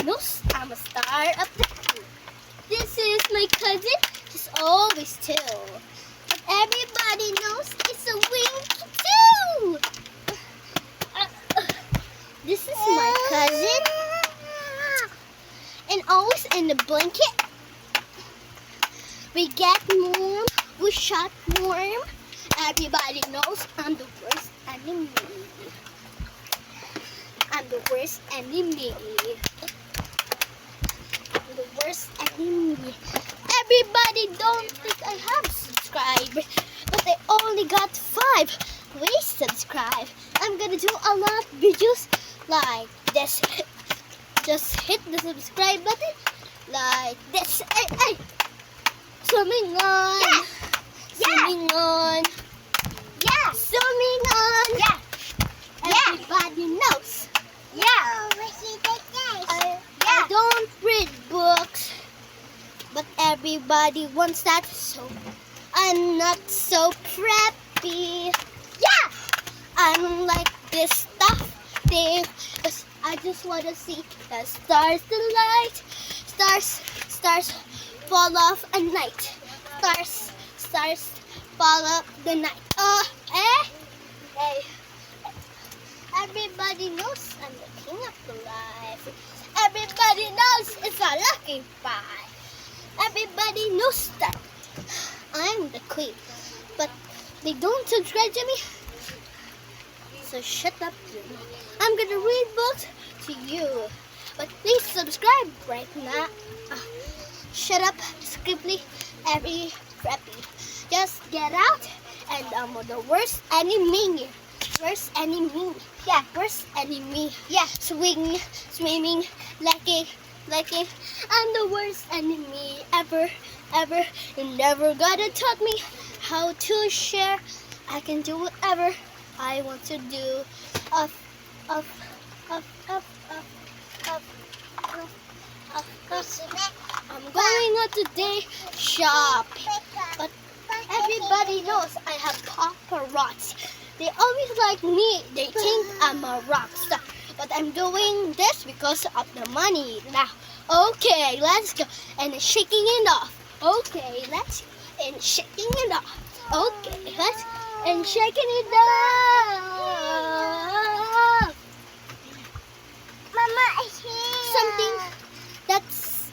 knows I'm a star of the crew. This is my cousin, she's always chill. But everybody knows it's a Winky too. This is my cousin, and always in the blanket. We get warm, we shot warm. Everybody knows I'm the worst enemy. I'm the worst enemy. I'm the worst enemy. Everybody don't think I have subscribed, but I only got 5. Please subscribe. I'm gonna do a lot of videos like this. Just hit the subscribe button like this. Hey. Swimming on. Swimming on. Yeah. Swimming on. Yeah. Everybody knows. Yeah. I don't read books, but everybody wants that, so I'm not so preppy. Yeah. I'm like this stuff thing, 'cause I just wanna see the stars, the light. Stars fall off at night. Stars fall off the night. Hey. Everybody knows I'm the king of the life. Everybody knows it's a lucky five. Everybody knows that I'm the queen, but they don't subscribe to me. So shut up. I'm gonna read books to you, but please subscribe right now. Shut up, Scribbly, every preppy. Just get out, and I'm the worst enemy. Worst enemy. Yeah, worst enemy. Yeah, swimming, liking. I'm the worst enemy ever. You never gotta taught me how to share. I can do whatever I want to do. Up. I'm going out today shopping, but everybody knows I have paparazzi. They always like me. They think I'm a rock star, but I'm doing this because of the money now. Okay, let's go and shaking it off. Okay, let's and shaking it off. Okay, let's and shaking it off. Mama is here. Something that's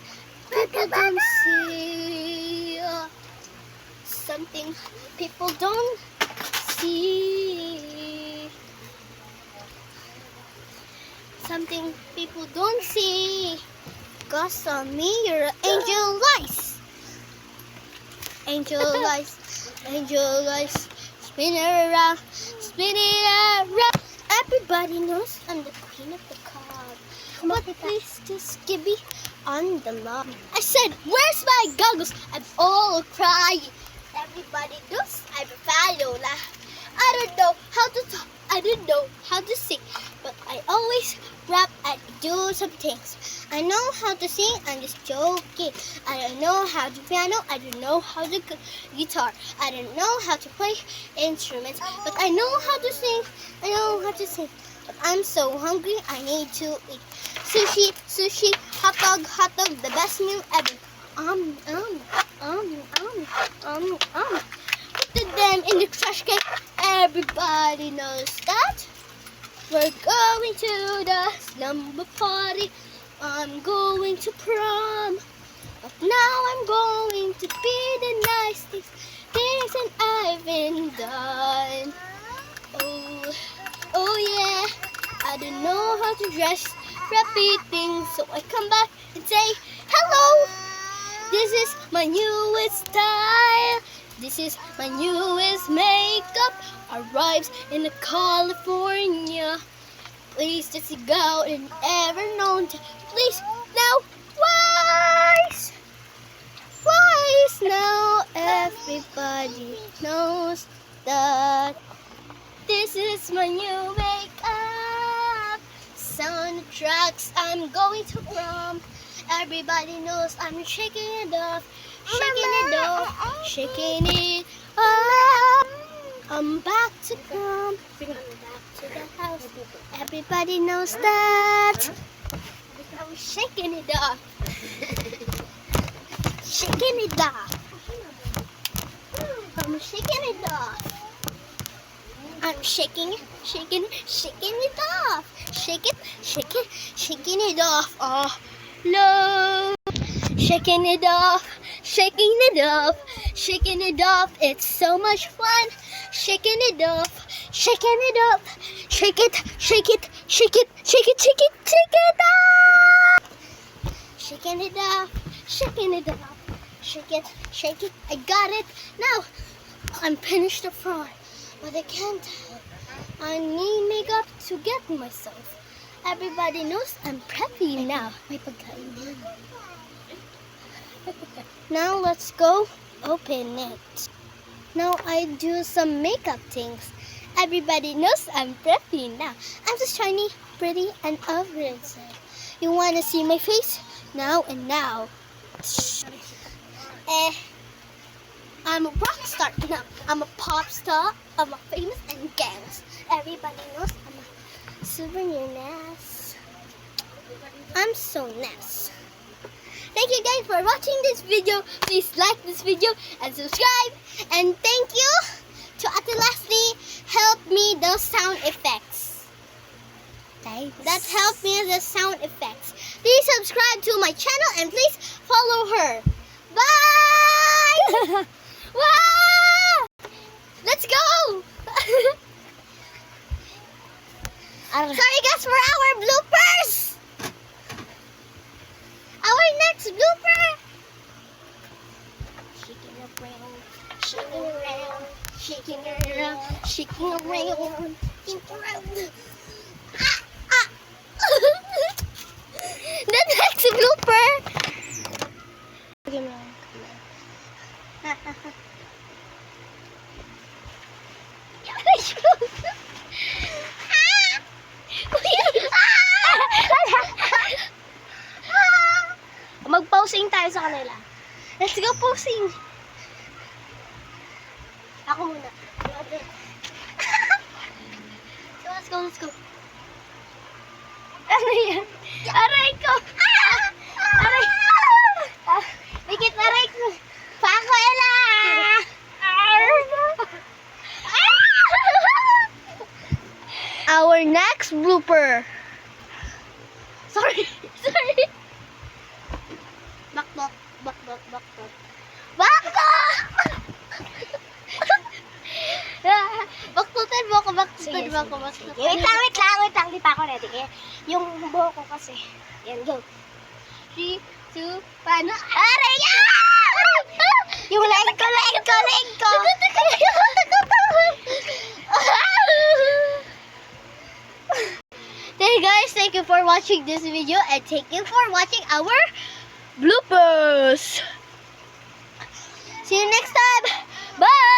people don't see. Something people don't see. Something people don't see. Cause on me, you're an angel lice. Angel lice. Angel lice. Spin it around. Spin it around. Everybody knows I'm the queen of the card. But please just give me on the mom. I said, where's my goggles? I'm all crying. Everybody knows I'm a Falola. I don't know how to talk. I don't know how to sing. But I always rap and do some things. I know how to sing. I'm just joking. I don't know how to piano. I don't know how to guitar. I don't know how to play instruments. But I know how to sing. I know how to sing. But I'm so hungry. I need to eat. Sushi, hot dog, the best meal ever. Put them in the trash can. Everybody knows that. We're going to the slumber party. I'm going to prom. But now I'm going to be the nice things and I've been done. Oh yeah. I don't know how to dress, repeat things, so I come back and say hello. This is my newest style. This is my newest makeup. Arrives in California. Please just go and ever known to. Please now, wise now. Everybody knows that this is my new makeup. Soundtracks I'm going to prom. Everybody knows I'm shaking it off. Shaking it off. I'm back to come. Bring it back to the house. Everybody knows that. I'm shaking it off. Shaking it off. I'm shaking it off. I'm shaking it off. Shaking it off. Oh, love. Shaking it off. Shaking it off. Shaking it off. It's so much fun. Shaking it off. Shaking it up. Shake it. Shake it. Shake it. Shake it. Shake it. Shake it off. Shaking it off. Shaking it off. Shake it. Shake it. I got it. Now, I'm finished the front. But I can't help. I need makeup to get myself. Everybody knows I'm preppy now. May pagkain. Now let's go open it. Now I do some makeup things. Everybody knows I'm preppy now. I'm just shiny, pretty, and everything. You wanna see my face? Now and now. I'm a rock star now. I'm a pop star. I'm a famous and gangs. Everybody knows I'm a super nice. I'm so nice. Thank you guys for watching this video. Please like this video and subscribe. And thank you to Ate Leslie. Help me those sound effects. That helped me with the sound effects. Please subscribe to my channel and please follow her. Bye! Wow! Let's go! Sorry guys for our bloopers! Our next blooper! Shaking around, shaking around, shaking around, shaking around, shaking around. Ah, ah. The next blooper! Mag-posing tayo sa kanila. Let's go posing. Ako muna. So let's go, let's go. Ano yan? Aray ko! Aray! Bikit aray ko! Pako ela! Our next blooper. Sorry. Bakbak. Baktutan mo ako, baktutan mo ako. Wait lang. Di pa ako ready. Yung buhok ko kasi. Yan, go. 3, 2, paano? Aray ka! Yung leg ko. Hey guys, thank you for watching this video and thank you for watching our bloopers. See you next time. Bye!